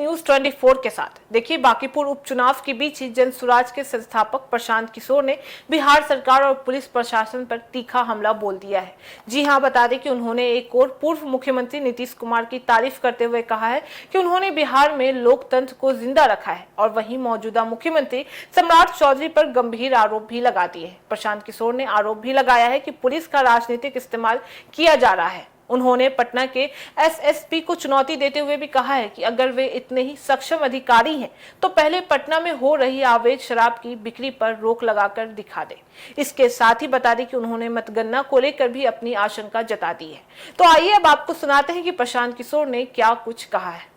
News 24 के साथ देखिए, बांकीपुर उपचुनाव के बीच ही जन स्वराज के संस्थापक प्रशांत किशोर ने बिहार सरकार और पुलिस प्रशासन पर तीखा हमला बोल दिया है। जी हां, बता दें कि उन्होंने एक और पूर्व मुख्यमंत्री नीतीश कुमार की तारीफ करते हुए कहा है कि उन्होंने बिहार में लोकतंत्र को जिंदा रखा है और वहीं मौजूदा मुख्यमंत्री सम्राट चौधरी पर गंभीर आरोप भी लगा दिए हैं। प्रशांत किशोर ने आरोप भी लगाया है कि पुलिस का राजनीतिक इस्तेमाल किया जा रहा है। उन्होंने पटना के एसएसपी को चुनौती देते हुए भी कहा है कि अगर वे इतने ही सक्षम अधिकारी हैं तो पहले पटना में हो रही अवैध शराब की बिक्री पर रोक लगाकर दिखा दें। इसके साथ ही बता दें कि उन्होंने मतगणना को लेकर भी अपनी आशंका जता दी है। तो आइए अब आपको सुनाते हैं कि प्रशांत किशोर ने क्या कुछ कहा है।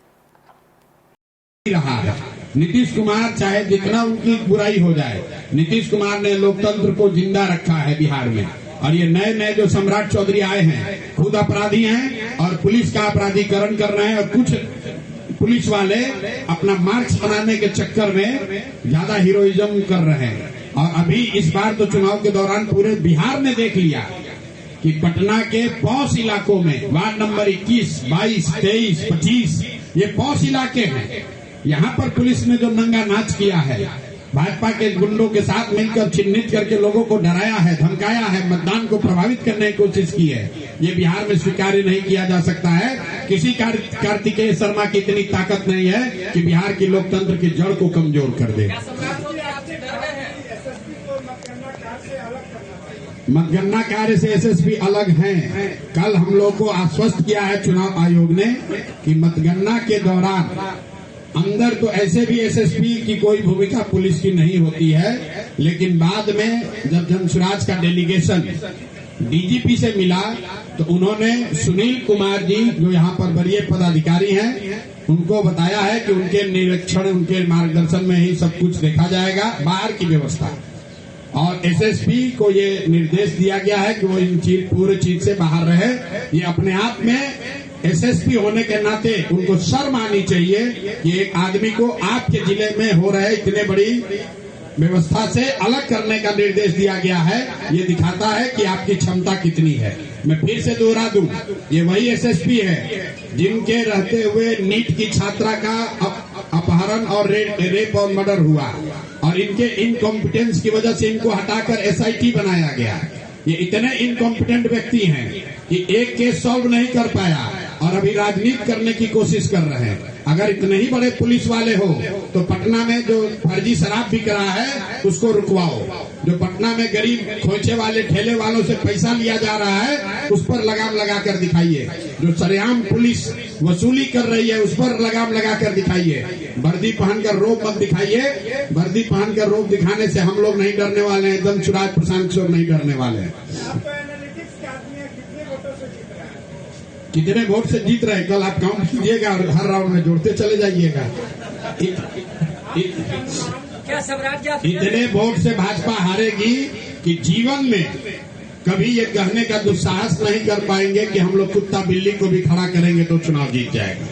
नीतीश कुमार चाहे जितना उनकी बुराई हो जाए, नीतीश कुमार ने लोकतंत्र को जिंदा रखा है बिहार में। और ये नए नए जो सम्राट चौधरी आए हैं खुद अपराधी हैं और पुलिस का अपराधीकरण कर रहे हैं, और कुछ पुलिस वाले अपना मार्क्स बनाने के चक्कर में ज्यादा हीरोइज्म कर रहे हैं। और अभी इस बार तो चुनाव के दौरान पूरे बिहार ने देख लिया कि पटना के पॉश इलाकों में वार्ड नंबर 21, 22, 23, 25 ये पॉश इलाके हैं। यहाँ पर पुलिस ने जो नंगा नाच किया है, भाजपा के गुंडों के साथ मिलकर चिन्हित करके लोगों को डराया है, धमकाया है, मतदान को प्रभावित करने की कोशिश की है, ये बिहार में स्वीकार्य नहीं किया जा सकता है। किसी कार्तिकेय शर्मा की इतनी ताकत नहीं है कि बिहार की लोकतंत्र की जड़ को कमजोर कर दे। मतगणना कार्य से एसएसपी अलग हैं। कल हम लोग को आश्वस्त किया है चुनाव आयोग ने कि मतगणना के दौरान अंदर तो ऐसे भी एसएसपी की कोई भूमिका पुलिस की नहीं होती है, लेकिन बाद में जब जनसुराज का डेलीगेशन डीजीपी से मिला तो उन्होंने सुनील कुमार जी जो यहाँ पर वरीय पदाधिकारी हैं उनको बताया है कि उनके निरीक्षण, उनके मार्गदर्शन में ही सब कुछ देखा जाएगा, बाहर की व्यवस्था। और एसएसपी को ये निर्देश दिया गया है कि वो इन पूरी चीज से बाहर रहे। ये अपने आप में एसएसपी होने के नाते उनको शर्म आनी चाहिए कि एक आदमी को आपके जिले में हो रहे इतने बड़ी व्यवस्था से अलग करने का निर्देश दिया गया है। ये दिखाता है कि आपकी क्षमता कितनी है। मैं फिर से दोहरा दूं, ये वही एसएसपी है जिनके रहते हुए नीट की छात्रा का अपहरण और रेप और मर्डर हुआ, और इनके इनकॉम्पिटेंस की वजह से इनको हटाकर एसआईटी बनाया गया। ये इतने इनकॉम्पिटेंट व्यक्ति हैं कि एक केस सॉल्व नहीं कर पाया और अभी राजनीति करने की कोशिश कर रहे हैं। अगर इतने ही बड़े पुलिस वाले हो तो पटना में जो फर्जी शराब बिक रहा है उसको रुकवाओ। जो पटना में गरीब खोचे वाले ठेले वालों से पैसा लिया जा रहा है उस पर लगाम लगा कर दिखाइए। जो सरेआम पुलिस वसूली कर रही है उस पर लगाम लगा कर दिखाइए। वर्दी पहनकर रोब मत दिखाइए। वर्दी पहनकर रोब दिखाने से हम लोग नहीं डरने वाले हैं, एकदम स्वराज प्रशांत किशोर नहीं डरने वाले हैं। कितने वोट से जीत रहे कल आप काउंट कीजिएगा और हर राउंड में जोड़ते चले जाइएगा। इतने वोट से भाजपा हारेगी कि जीवन में कभी ये कहने का दुस्साहस नहीं कर पाएंगे कि हम लोग कुत्ता बिल्ली को भी खड़ा करेंगे तो चुनाव जीत जाएगा।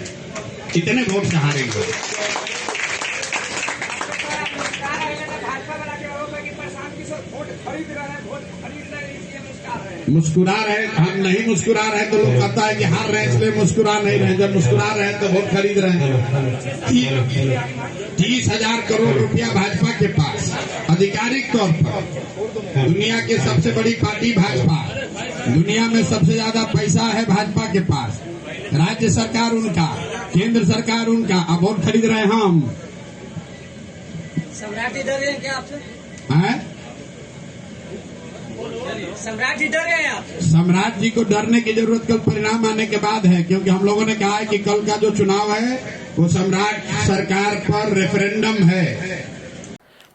इतने वोट से हारेंगे। मुस्कुरा रहे, हम नहीं मुस्कुरा रहे तो लोग कहता है कि हार रहे इसलिए मुस्कुरा नहीं रहे। जब मुस्कुरा रहे तो वोट खरीद रहे हैं। 30,000 करोड़ रुपया भाजपा के पास आधिकारिक तौर पर। दुनिया की सबसे बड़ी पार्टी भाजपा, दुनिया में सबसे ज्यादा पैसा है भाजपा के पास। राज्य सरकार उनका, केंद्र सरकार उनका, अब वोट खरीद रहे हैं हम। सम्राट डर रहे हैं क्या आपसे? सम्राट जी डर रहे हैं आप? सम्राट जी को डरने की जरूरत कल परिणाम आने के बाद है, क्योंकि हम लोगों ने कहा है कि कल का जो चुनाव है वो सम्राट सरकार पर रेफरेंडम है।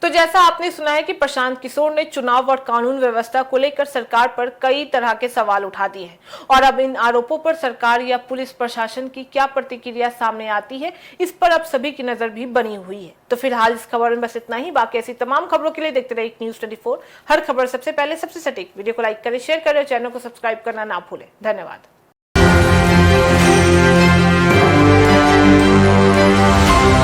तो जैसा आपने सुना है कि प्रशांत किशोर ने चुनाव और कानून व्यवस्था को लेकर सरकार पर कई तरह के सवाल उठा दिए हैं, और अब इन आरोपों पर सरकार या पुलिस प्रशासन की क्या प्रतिक्रिया सामने आती है, इस पर अब सभी की नजर भी बनी हुई है। तो फिलहाल इस खबर में बस इतना ही। बाकी ऐसी तमाम खबरों के लिए देखते रहिए न्यूज 24। हर खबर सबसे पहले, सबसे सटीक। वीडियो को लाइक करें, शेयर करें और चैनल को सब्सक्राइब करना ना भूलें। धन्यवाद।